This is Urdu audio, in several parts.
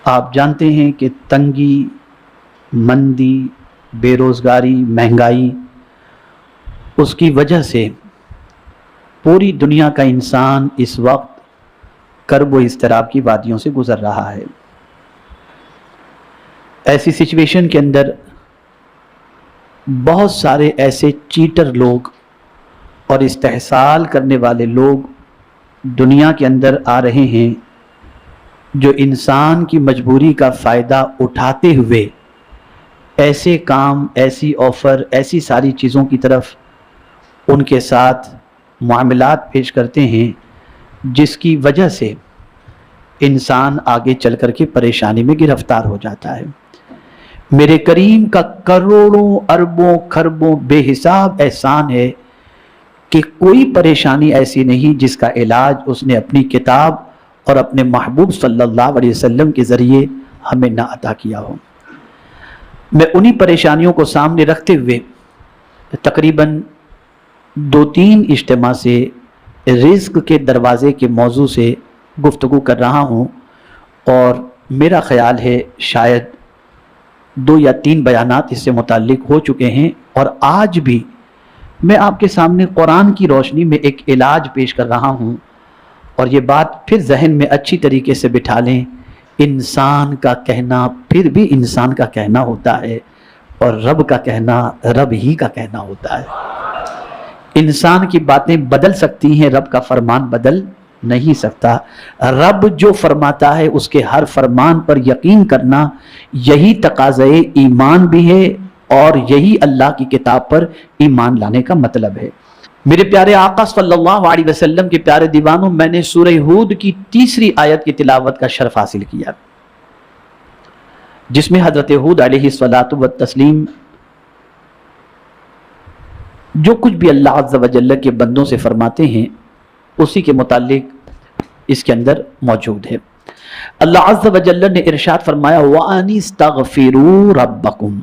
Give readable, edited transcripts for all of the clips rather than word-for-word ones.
آپ جانتے ہیں کہ تنگی، مندی، بے روزگاری، مہنگائی، اس کی وجہ سے پوری دنیا کا انسان اس وقت کرب و اضطراب کی وادیوں سے گزر رہا ہے۔ ایسی سچویشن کے اندر بہت سارے ایسے چیٹر لوگ اور استحصال کرنے والے لوگ دنیا کے اندر آ رہے ہیں، جو انسان کی مجبوری کا فائدہ اٹھاتے ہوئے ایسے کام، ایسی آفر، ایسی ساری چیزوں کی طرف ان کے ساتھ معاملات پیش کرتے ہیں جس کی وجہ سے انسان آگے چل کر کے پریشانی میں گرفتار ہو جاتا ہے۔ میرے کریم کا کروڑوں اربوں خربوں بے حساب احسان ہے کہ کوئی پریشانی ایسی نہیں جس کا علاج اس نے اپنی کتاب اور اپنے محبوب صلی اللہ علیہ وسلم کے ذریعے ہمیں نہ عطا کیا ہو۔ میں انہی پریشانیوں کو سامنے رکھتے ہوئے تقریباً 2-3 اجتماع سے رزق کے دروازے کے موضوع سے گفتگو کر رہا ہوں، اور میرا خیال ہے شاید 2 یا 3 بیانات اس سے متعلق ہو چکے ہیں، اور آج بھی میں آپ کے سامنے قرآن کی روشنی میں ایک علاج پیش کر رہا ہوں، اور یہ بات پھر ذہن میں اچھی طریقے سے بٹھا لیں۔ انسان کا کہنا پھر بھی انسان کا کہنا ہوتا ہے، اور رب کا کہنا رب ہی کا کہنا ہوتا ہے۔ انسان کی باتیں بدل سکتی ہیں، رب کا فرمان بدل نہیں سکتا۔ رب جو فرماتا ہے اس کے ہر فرمان پر یقین کرنا، یہی تقاضۂ ایمان بھی ہے، اور یہی اللہ کی کتاب پر ایمان لانے کا مطلب ہے۔ میرے پیارے آقا صلی اللہ علیہ وسلم کے پیارے دیوانوں، میں نے سورہ ہود کی 3 آیت کی تلاوت کا شرف حاصل کیا، جس میں حضرت ہود علیہ الصلاۃ والتسلیم جو کچھ بھی اللہ عز و جل کے بندوں سے فرماتے ہیں اسی کے متعلق اس کے اندر موجود ہے۔ اللہ عز و جل نے ارشاد فرمایا وَأَنِ اسْتَغْفِرُوا رَبَّكُمْ،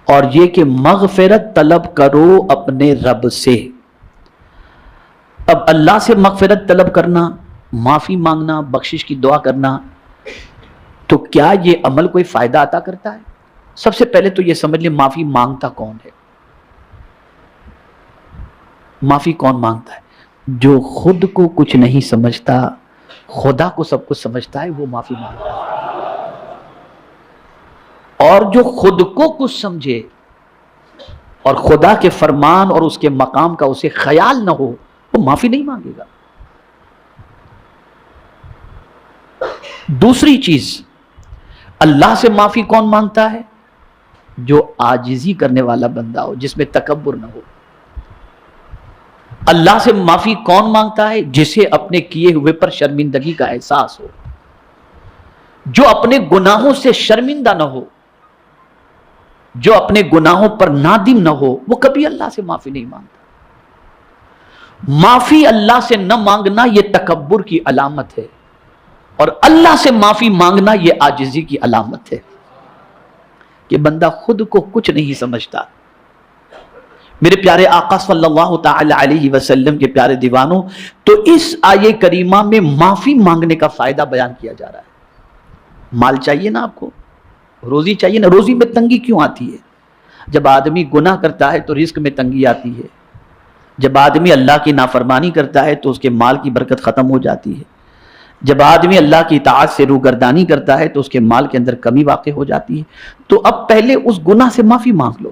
اور یہ کہ مغفرت طلب کرو اپنے رب سے۔ اب اللہ سے مغفرت طلب کرنا، معافی مانگنا، بخشش کی دعا کرنا، تو کیا یہ عمل کوئی فائدہ عطا کرتا ہے؟ سب سے پہلے تو یہ سمجھ لیں معافی مانگتا کون ہے۔ معافی کون مانگتا ہے؟ جو خود کو کچھ نہیں سمجھتا، خدا کو سب کچھ سمجھتا ہے، وہ معافی مانگتا ہے۔ اور جو خود کو کچھ سمجھے اور خدا کے فرمان اور اس کے مقام کا اسے خیال نہ ہو، وہ معافی نہیں مانگے گا۔ دوسری چیز، اللہ سے معافی کون مانگتا ہے؟ جو عاجزی کرنے والا بندہ ہو، جس میں تکبر نہ ہو۔ اللہ سے معافی کون مانگتا ہے؟ جسے اپنے کیے ہوئے پر شرمندگی کا احساس ہو، جو اپنے گناہوں سے شرمندہ نہ ہو، جو اپنے گناہوں پر نادم نہ ہو، وہ کبھی اللہ سے معافی نہیں مانگتا۔ معافی اللہ سے نہ مانگنا یہ تکبر کی علامت ہے، اور اللہ سے معافی مانگنا یہ عاجزی کی علامت ہے، کہ بندہ خود کو کچھ نہیں سمجھتا۔ میرے پیارے آقا صلی اللہ تعالی علیہ وسلم کے پیارے دیوانوں، تو اس آیے کریمہ میں معافی مانگنے کا فائدہ بیان کیا جا رہا ہے۔ مال چاہیے نا آپ کو، روزی چاہیے نا، روزی میں تنگی کیوں آتی ہے؟ جب آدمی گناہ کرتا ہے تو رزق میں تنگی آتی ہے، جب آدمی اللہ کی نافرمانی کرتا ہے تو اس کے مال کی برکت ختم ہو جاتی ہے، جب آدمی اللہ کی اطاعت سے روگردانی کرتا ہے تو اس کے مال کے اندر کمی واقع ہو جاتی ہے۔ تو اب پہلے اس گناہ سے معافی مانگ لو۔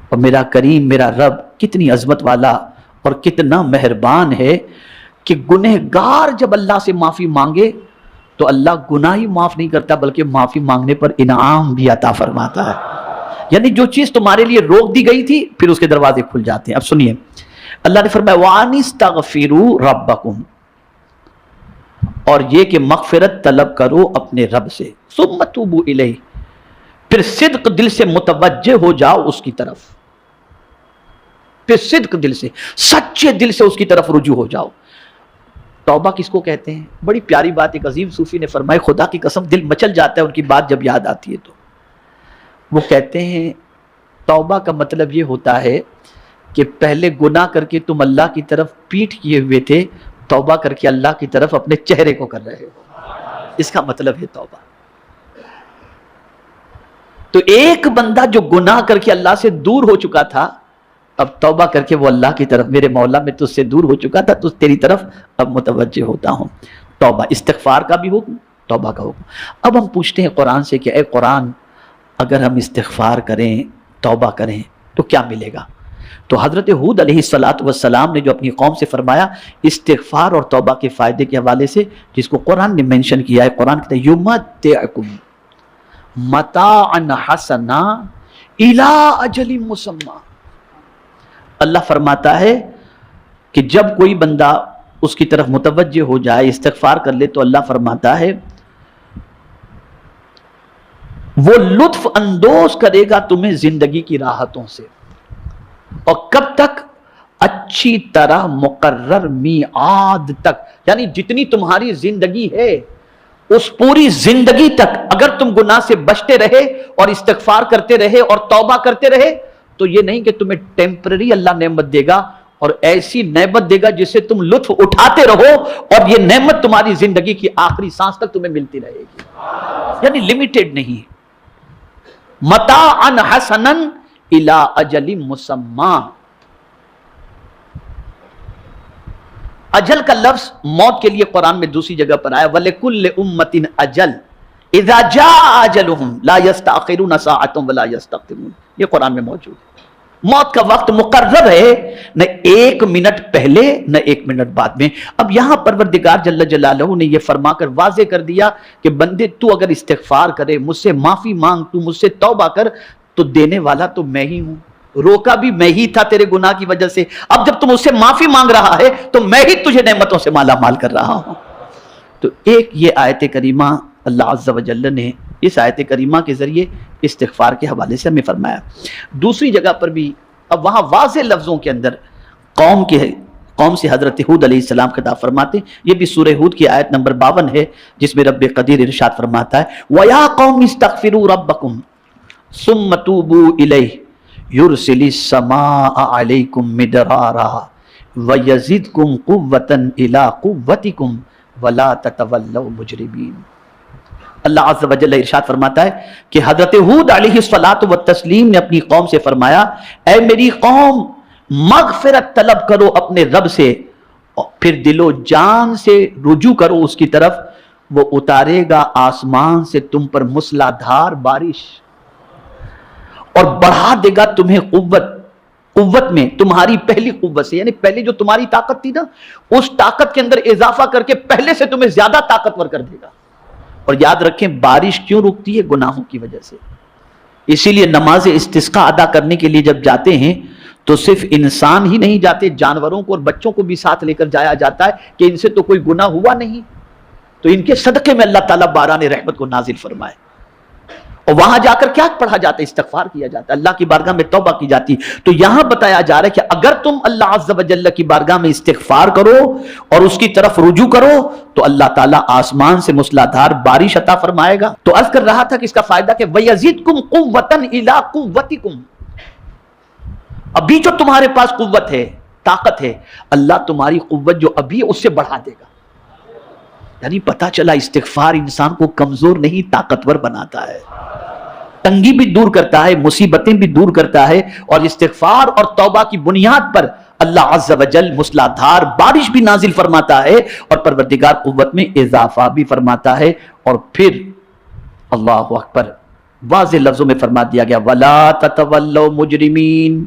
اور میرا کریم، میرا رب کتنی عظمت والا اور کتنا مہربان ہے کہ گنہگار جب اللہ سے معافی مانگے تو اللہ گناہ ہی معاف نہیں کرتا، بلکہ معافی مانگنے پر انعام بھی عطا فرماتا ہے۔ یعنی جو چیز تمہارے لیے روک دی گئی تھی، پھر اس کے دروازے کھل جاتے ہیں۔ اب سنیے، اللہ نے فرمایا وَأَنِ اسْتَغْفِرُوا رَبَّكُمْ، اور یہ کہ مغفرت طلب کرو اپنے رب سے، ثُمَّ تُوبُوا إِلَيْهِ، پھر صدق دل سے متوجہ ہو جاؤ اس کی طرف، پھر صدق دل سے، سچے دل سے اس کی طرف رجوع ہو جاؤ۔ توبہ کس کو کہتے ہیں؟ بڑی پیاری بات ایک عظیم صوفی نے فرمائی، خدا کی قسم دل مچل جاتا ہے ان کی بات جب یاد آتی ہے تو۔ وہ کہتے ہیں توبہ کا مطلب یہ ہوتا ہے کہ پہلے گناہ کر کے تم اللہ کی طرف پیٹھ کیے ہوئے تھے، توبہ کر کے اللہ کی طرف اپنے چہرے کو کر رہے ہو۔ اس کا مطلب ہے توبہ. تو ایک بندہ جو گناہ کر کے اللہ سے دور ہو چکا تھا، اب توبہ کر کے وہ اللہ کی طرف، میرے مولا میں تجھ سے دور ہو چکا تھا، تجھ تیری طرف اب متوجہ ہوتا ہوں. توبہ، استغفار کا بھی حکم، توبہ کا حکم. اب ہم پوچھتے ہیں قرآن سے کہ اے قرآن، اگر ہم استغفار کریں، توبہ کریں تو کیا ملے گا؟ تو حضرت ہود علیہ السلام نے جو اپنی قوم سے فرمایا استغفار اور توبہ کے فائدے کے حوالے سے، جس کو قرآن نے مینشن کیا ہے، قرآن کہتا ہے یمتعکم متاعا حسنا الی اجل مسمی. اللہ فرماتا ہے کہ جب کوئی بندہ اس کی طرف متوجہ ہو جائے، استغفار کر لے، تو اللہ فرماتا ہے وہ لطف اندوز کرے گا تمہیں زندگی کی راحتوں سے. اور کب تک؟ اچھی طرح مقرر میعاد تک، یعنی جتنی تمہاری زندگی ہے اس پوری زندگی تک اگر تم گناہ سے بچتے رہے اور استغفار کرتے رہے اور توبہ کرتے رہے، تو یہ نہیں کہ تمہیں ٹیمپرری اللہ نعمت دے گا اور ایسی نعمت دے گا جس سے تم لطف اٹھاتے رہو اور یہ نعمت تمہاری زندگی کی آخری سانس تک تمہیں ملتی رہے گی، یعنی لمیٹڈ نہیں. متاعا حسنا الی اجل مسمی. اجل کا لفظ موت کے لیے قرآن میں دوسری جگہ پر آیا وَلِكُلِّ أُمَّةٍ أَجَلٌ إِذَا جَاءَ أَجَلُهُمْ لَا يَسْتَأْخِرُونَ سَاعَةً وَلَا يَسْتَقْدِمُونَ. یہ قرآن میں موجود ہے. موت کا وقت مقرر ہے، نہ ایک منٹ پہلے نہ ایک منٹ بعد میں. اب یہاں پروردگار جل جلالہ نے یہ فرما کر واضح کر دیا کہ بندے تو اگر استغفار کرے، مجھ سے معافی مانگ، تو مجھ سے توبہ کر، تو دینے والا تو میں ہی ہوں. روکا بھی میں ہی تھا تیرے گناہ کی وجہ سے، اب جب تم اس سے معافی مانگ رہا ہے تو میں ہی تجھے نعمتوں سے مالا مال کر رہا ہوں. تو ایک یہ آیت کریمہ اللہ عز و جل نے اس آیت کریمہ کے ذریعے استغفار کے حوالے سے ہمیں فرمایا. دوسری جگہ پر بھی اب وہاں واضح لفظوں کے اندر قوم سے حضرت ہود علیہ السلام خطاب فرماتے ہیں. یہ بھی سورہ ہود کی آیت نمبر 52 ہے، جس میں رب قدیر ارشاد فرماتا ہے وَيَا قَوْمِ اسْتَغْفِرُوا رَبَّكُمْ ثُمَّ تُوبُوا إِلَيْهِ يُرْسِلِ السَّمَاءَ عَلَيْكُمْ مِدْرَارًا وَيَزِدْكُمْ قُوَّةً إِلَىٰ قُوَّتِكُمْ وَلَا تَتَوَلَّوْا مُجْرِمِينَ. اللہ عز و جل ارشاد فرماتا ہے کہ حضرت ہود علیہ السلام نے اپنی قوم سے فرمایا اے میری قوم، مغفرت طلب کرو اپنے رب سے، پھر دل و جان سے رجوع کرو اس کی طرف، وہ اتارے گا آسمان سے تم پر موسلا دھار بارش اور بڑھا دے گا تمہیں قوت میں، تمہاری پہلی قوت سے، یعنی پہلے جو تمہاری طاقت تھی نا، اس طاقت کے اندر اضافہ کر کے پہلے سے تمہیں زیادہ طاقتور کر دے گا. اور یاد رکھیں بارش کیوں رکتی ہے؟ گناہوں کی وجہ سے. اسی لیے نماز استسقاء ادا کرنے کے لیے جب جاتے ہیں تو صرف انسان ہی نہیں جاتے، جانوروں کو اور بچوں کو بھی ساتھ لے کر جایا جاتا ہے کہ ان سے تو کوئی گناہ ہوا نہیں، تو ان کے صدقے میں اللہ تعالیٰ باران رحمت کو نازل فرمائے. اور وہاں جا کر کیا پڑھا جاتا ہے؟ استغفار کیا جاتا ہے، اللہ کی بارگاہ میں توبہ کی جاتی. تو یہاں بتایا جا رہا ہے کہ اگر تم اللہ عز و جل کی بارگاہ میں استغفار کرو اور اس کی طرف رجوع کرو تو اللہ تعالیٰ آسمان سے موسلادھار بارش عطا فرمائے گا. تو عرض کر رہا تھا کہ اس کا فائدہ کہ وَيَزِدْكُمْ قُوَّةً إِلَىٰ قُوَّتِكُمْ. ابھی جو تمہارے پاس قوت ہے، طاقت ہے، اللہ تمہاری قوت جو ابھی ہے اس سے بڑھا دے گا. یعنی پتہ چلا استغفار انسان کو کمزور نہیں طاقتور بناتا ہے، تنگی بھی دور کرتا ہے، مصیبتیں بھی دور کرتا ہے. اور استغفار اور توبہ کی بنیاد پر اللہ عز و جل موسلادھار بارش بھی نازل فرماتا ہے اور پروردگار قوت میں اضافہ بھی فرماتا ہے. اور پھر اللہ اکبر واضح لفظوں میں فرما دیا گیا وَلَا تَتَوَلَّوْا مُجْرِمِينَ،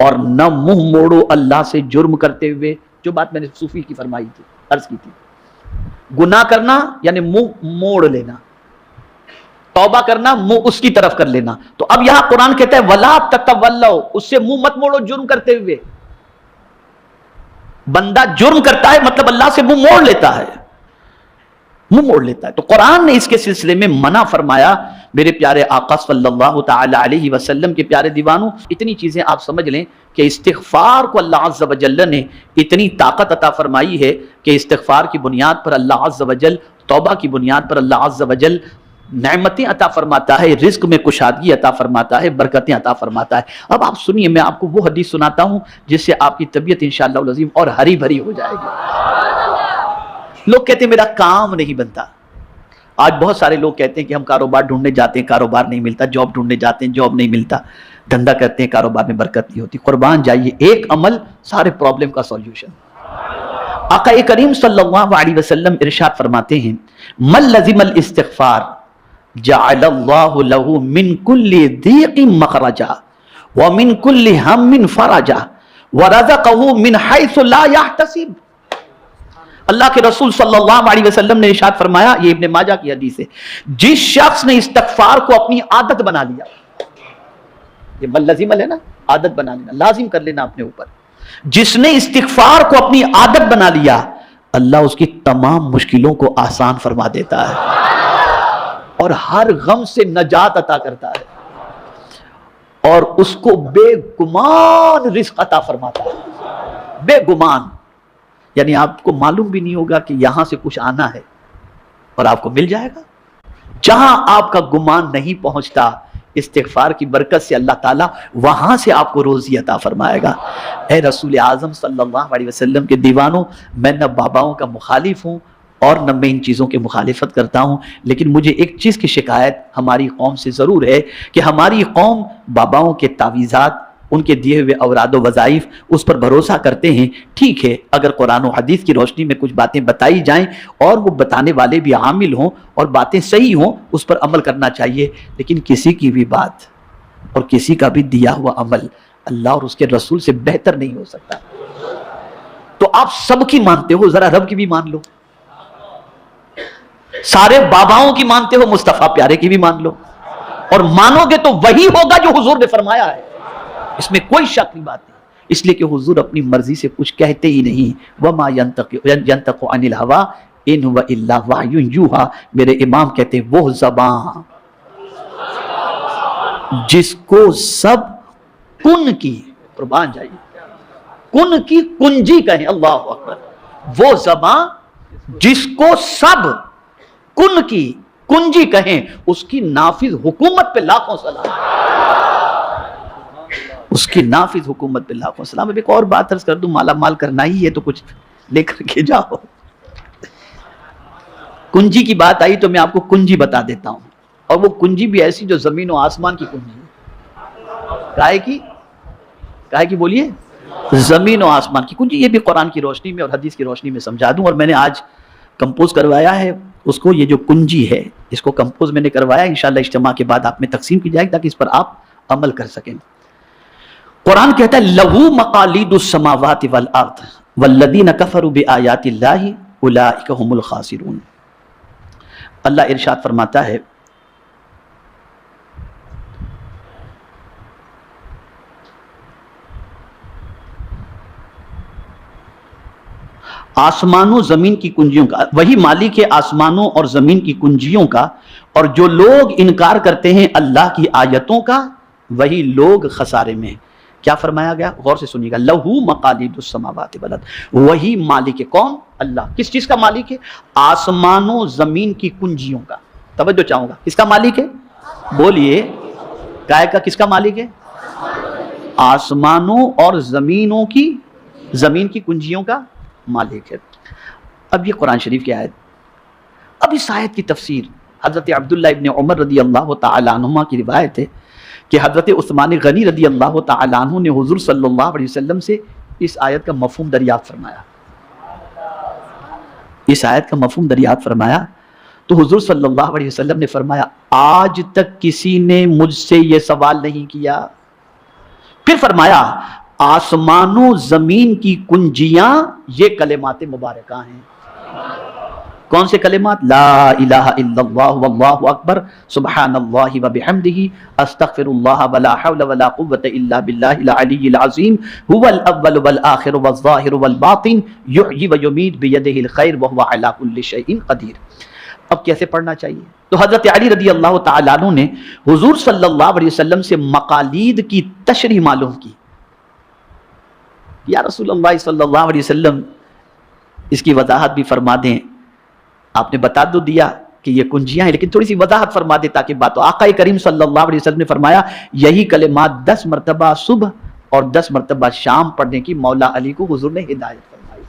اور نہ منہ موڑو اللہ سے جرم کرتے ہوئے. جو بات میں نے صوفی کی فرمائی تھی، عرض کی تھی، گناہ کرنا یعنی منہ موڑ لینا، توبہ کرنا منہ اس کی طرف کر لینا. تو اب یہاں قرآن کہتا ہے وَلَا تَتَوَلَّوْا، اس سے منہ مت موڑو جرم کرتے ہوئے. بندہ جرم کرتا ہے مطلب اللہ سے منہ موڑ لیتا ہے، منہ موڑ لیتا ہے. تو قرآن نے اس کے سلسلے میں منع فرمایا. میرے پیارے آقا صلی اللہ تعالی علیہ وسلم کے پیارے دیوانوں، اتنی چیزیں آپ سمجھ لیں کہ استغفار کو اللہ عز و جل نے اتنی طاقت عطا فرمائی ہے کہ استغفار کی بنیاد پر اللہ عز و جل، توبہ کی بنیاد پر اللہ عز و جل نعمتیں عطا فرماتا ہے، رزق میں کشادگی عطا فرماتا ہے، برکتیں عطا فرماتا ہے. اب آپ سنیے، میں آپ کو وہ حدیث سناتا ہوں جس سے آپ کی طبیعت انشاءاللہ العظیم اور ہری بھری ہو جائے گی. لوگ کہتے ہیں میرا کام نہیں بنتا، آج بہت سارے لوگ کہتے ہیں کہ ہم کاروبار ڈھونڈنے جاتے ہیں، کاروبار نہیں ملتا، جاب ڈھونڈنے جاتے ہیں، جاب نہیں ملتا، دھندا کرتے ہیں، کاروبار میں برکت نہیں ہوتی۔ قربان جائیے، ایک عمل سارے پرابلم کا سولوشن۔ آقا کریم صلی اللہ علیہ وسلم ارشاد فرماتے ہیں، من لزم الاستغفار جعل اللہ له من کل ضیق مخرجا ومن کل ہم فرجا ورزقه من حیث لا يحتسب۔ اللہ کے رسول صلی اللہ علیہ وسلم نے ارشاد فرمایا، یہ ابن ماجہ کی حدیث ہے، جس شخص نے استغفار کو اپنی عادت بنا لیا، یہ ملزم ہے نا، عادت بنا لینا، لازم کر لینا اپنے اوپر، جس نے استغفار کو اپنی عادت بنا لیا، اللہ اس کی تمام مشکلوں کو آسان فرما دیتا ہے اور ہر غم سے نجات عطا کرتا ہے اور اس کو بے گمان رزق عطا فرماتا ہے، بے گمان، یعنی آپ کو معلوم بھی نہیں ہوگا کہ یہاں سے کچھ آنا ہے اور آپ کو مل جائے گا، جہاں آپ کا گمان نہیں پہنچتا، استغفار کی برکت سے اللہ تعالیٰ وہاں سے آپ کو روزی عطا فرمائے گا۔ اے رسول اعظم صلی اللہ علیہ وسلم کے دیوانوں، میں نہ باباؤں کا مخالف ہوں اور نہ میں ان چیزوں کی مخالفت کرتا ہوں، لیکن مجھے ایک چیز کی شکایت ہماری قوم سے ضرور ہے کہ ہماری قوم باباؤں کے تعویذات، ان کے دیے ہوئے اوراد و وظائف، اس پر بھروسہ کرتے ہیں۔ ٹھیک ہے، اگر قرآن و حدیث کی روشنی میں کچھ باتیں بتائی جائیں اور وہ بتانے والے بھی عامل ہوں اور باتیں صحیح ہوں، اس پر عمل کرنا چاہیے، لیکن کسی کی بھی بات اور کسی کا بھی دیا ہوا عمل اللہ اور اس کے رسول سے بہتر نہیں ہو سکتا۔ تو آپ سب کی مانتے ہو، ذرا رب کی بھی مان لو، سارے باباؤں کی مانتے ہو، مصطفیٰ پیارے کی بھی مان لو، اور مانو گے تو وہی ہوگا جو حضور نے فرمایا ہے، اس میں کوئی شک نہیں بات نہیں، اس لیے کہ حضور اپنی مرضی سے کچھ کہتے ہی نہیں، وَمَا يَنْتَقُ عَنِ الْهَوَىٰ إِنْ هُوَ إِلَّا وَحْيٌ يُوحَىٰ۔ میرے امام کہتے ہیں وہ زبان جس کو سب کن کی، قربان جائیے، کن کی کنجی کہیں، اللہ اکبر، وہ زبان جس کو سب کن کی کنجی کہیں، اس کی نافذ حکومت پہ لاکھوں سلام، اس کی نافذ حکومت پہ لاکھوں سلام۔ اب ایک اور بات عرض کر دوں، مالا مال کرنا ہی ہے تو کچھ لے کر کے جاؤ۔ کنجی کی بات آئی تو میں آپ کو کنجی بتا دیتا ہوں، اور وہ کنجی بھی ایسی جو زمین و آسمان کی کنجی ہے۔ کائے کی بولیے؟ زمین و آسمان کی کنجی۔ یہ بھی قرآن کی روشنی میں اور حدیث کی روشنی میں سمجھا دوں، اور میں نے آج کمپوز کروایا ہے اس کو، یہ جو کنجی ہے اس کو کمپوز میں نے کروایا، انشاءاللہ اجتماع کے بعد آپ میں تقسیم کی جائے گی تاکہ اس پر آپ عمل کر سکیں۔ قرآن کہتا ہے لَهُ مَقَالِيدُ السَّمَاوَاتِ وَالْأَرْضِ وَالَّذِينَ كَفَرُوا بِآيَاتِ اللَّهِ أُولَٰئِكَ هُمُ الْخَاسِرُونَ۔ اللہ ارشاد فرماتا ہے آسمانوں زمین کی کنجیوں کا، وہی مالک ہے آسمانوں اور زمین کی کنجیوں کا، اور جو لوگ انکار کرتے ہیں اللہ کی آیتوں کا وہی لوگ خسارے میں۔ کیا فرمایا گیا؟ غور سے سنیے گا، لہو مقالید السماوات والارض، وہی مالک ہے، کون؟ اللہ۔ کس چیز کا مالک ہے؟ آسمانوں زمین کی کنجیوں کا۔ توجہ چاہوں گا، کس کا مالک ہے؟ بولیے، کائے کا کس کا مالک ہے؟ آسمانوں اور زمین کی کنجیوں کا مالک ہے۔ اب یہ قرآن شریف کی آیت، اب اس آیت کی تفسیر، حضرت عبداللہ ابن عمر رضی اللہ تعالی عنہما کی روایت ہے کہ حضرت عثمان غنی رضی اللہ تعالی عنہ نے حضور صلی اللہ علیہ وسلم سے اس آیت کا مفہوم دریافت فرمایا۔ اس آیت کا مفہوم دریافت فرمایا تو حضور صلی اللہ علیہ وسلم نے فرمایا آج تک کسی نے مجھ سے یہ سوال نہیں کیا۔ پھر فرمایا آسمانوں زمین کی کنجیاں یہ کلمات مبارکہ ہیں۔ کون سے کلمات؟ لا الہ الا اللہ واللہ اکبر، سبحان اللہ وبحمدہ، استغفر اللہ ولا حول ولا قوة الا باللہ العلی العظیم، هو الاول والآخر والظاہر والباطن، یحیی ویمیت بیدہ الخیر وہو علی کل شیء قدیر۔ اب کیسے پڑھنا چاہیے؟ تو حضرت علی رضی اللہ تعالیٰ عنہ نے حضور صلی اللہ علیہ وسلم سے مقالید کی تشریح معلوم کی۔ یا رسول اللہ صلی اللہ علیہ وسلم اس کی وضاحت بھی فرما دیں، آپ نے بتا تو دیا کہ یہ کنجیاں ہیں، لیکن تھوڑی سی وضاحت فرما دے تاکہ بات ہو۔ آقا کریم صلی اللہ علیہ وسلم نے فرمایا یہی کلمات 10 مرتبہ صبح اور 10 مرتبہ شام پڑھنے کی مولا علی کو حضور نے ہدایت فرمائی۔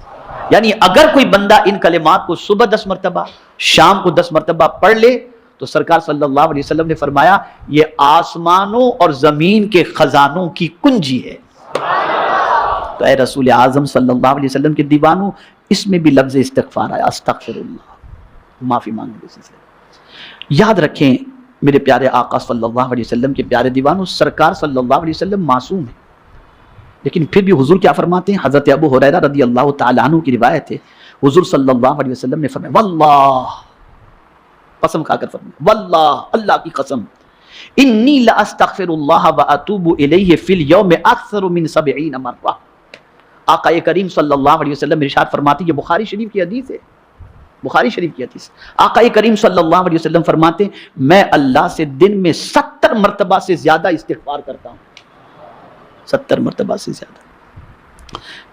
یعنی اگر کوئی بندہ ان کلمات کو صبح 10 مرتبہ شام کو 10 مرتبہ پڑھ لے تو سرکار صلی اللہ علیہ وسلم نے فرمایا یہ آسمانوں اور زمین کے خزانوں کی کنجی ہے۔ تو اے رسول اعظم صلی اللہ علیہ وسلم کے دیوانوں، اس میں بھی لفظ استغفار آیا، استغفر اللہ، معافی مانگنے سے۔ یاد رکھیں میرے پیارے آقا صلی اللہ علیہ وسلم کے پیارے دیوانوں، سرکار صلی اللہ علیہ وسلم معصوم ہیں، لیکن پھر بھی حضور کیا فرماتے ہیں؟ حضرت ابو ہریرہ رضی اللہ تعالیٰ عنہ کی روایت ہے، حضور صلی اللہ علیہ وسلم نے فرمایا واللہ، قسم کھا کر فرمایا واللہ، اللہ کی قسم، انی لاستغفر اللہ واتوب الیہ فی الیوم اکثر من 70 مرہ۔ آقا کریم صلی اللہ علیہ وسلم ارشاد فرماتے، یہ بخاری شریف کی حدیث ہے، بخاری شریف کی حدیث، آقا کریم صلی اللہ علیہ وسلم فرماتے میں اللہ سے دن میں 70 مرتبہ سے زیادہ استغفار کرتا ہوں، 70 مرتبہ سے زیادہ۔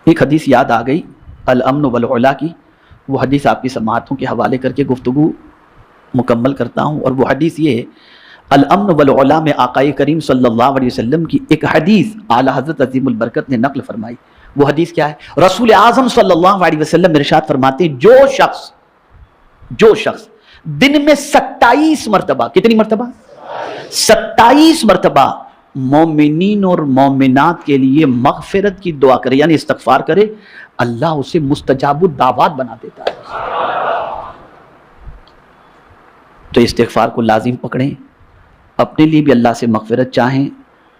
ایک حدیث یاد آ گئی الامن والعلا کی، وہ حدیث آپ کی سماعتوں کے حوالے کر کے گفتگو مکمل کرتا ہوں، اور وہ حدیث یہ ہے الامن والعلا میں آقا کریم صلی اللہ علیہ وسلم کی ایک حدیث اعلیٰ حضرت عظیم البرکت نے نقل فرمائی۔ وہ حدیث کیا ہے؟ رسول اعظم صلی اللہ علیہ وسلم ارشاد فرماتے ہیں جو شخص دن میں 27 مرتبہ، کتنی مرتبہ؟ 27 مرتبہ مومنین اور مومنات کے لیے مغفرت کی دعا کرے، یعنی استغفار کرے، اللہ اسے مستجاب الدعوات بنا دیتا ہے۔ تو استغفار کو لازم پکڑیں، اپنے لیے بھی اللہ سے مغفرت چاہیں،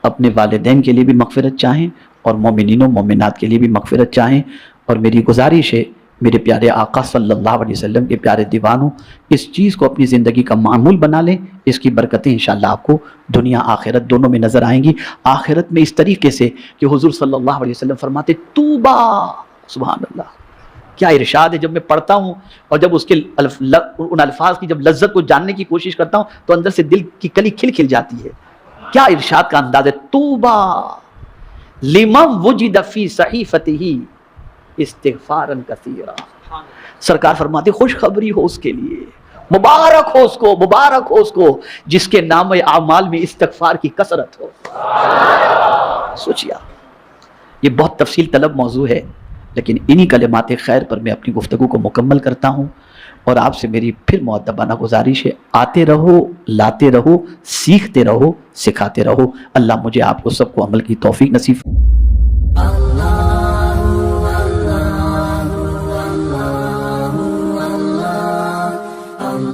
اپنے والدین کے لیے بھی مغفرت چاہیں، اور مومنین و مومنات کے لیے بھی مغفرت چاہیں۔ اور میری گزارش ہے میرے پیارے آقا صلی اللہ علیہ وسلم کے پیارے دیوانوں، اس چیز کو اپنی زندگی کا معمول بنا لیں، اس کی برکتیں انشاءاللہ آپ کو دنیا آخرت دونوں میں نظر آئیں گی۔ آخرت میں اس طریقے سے کہ حضور صلی اللہ علیہ وسلم فرماتے طوبیٰ، سبحان اللہ، کیا ارشاد ہے! جب میں پڑھتا ہوں اور جب اس کے ان الفاظ کی جب لذت کو جاننے کی کوشش کرتا ہوں تو اندر سے دل کی کلی کھل جاتی ہے۔ کیا ارشاد کا انداز ہے! طوبیٰ لمن وجد فی صحیفتہ استغفارا کثیرا۔ سرکار فرماتے خوشخبری ہو اس کے لیے، مبارک ہو اس کو، مبارک ہو اس کو جس کے نام اعمال میں استغفار کی کثرت ہو۔ سوچیا، یہ بہت تفصیل طلب موضوع ہے، لیکن انہی کلمات خیر پر میں اپنی گفتگو کو مکمل کرتا ہوں، اور آپ سے میری پھر مؤدبانہ گزارش ہے، آتے رہو، لاتے رہو، سیکھتے رہو، سکھاتے رہو۔ اللہ مجھے آپ کو سب کو عمل کی توفیق نصیب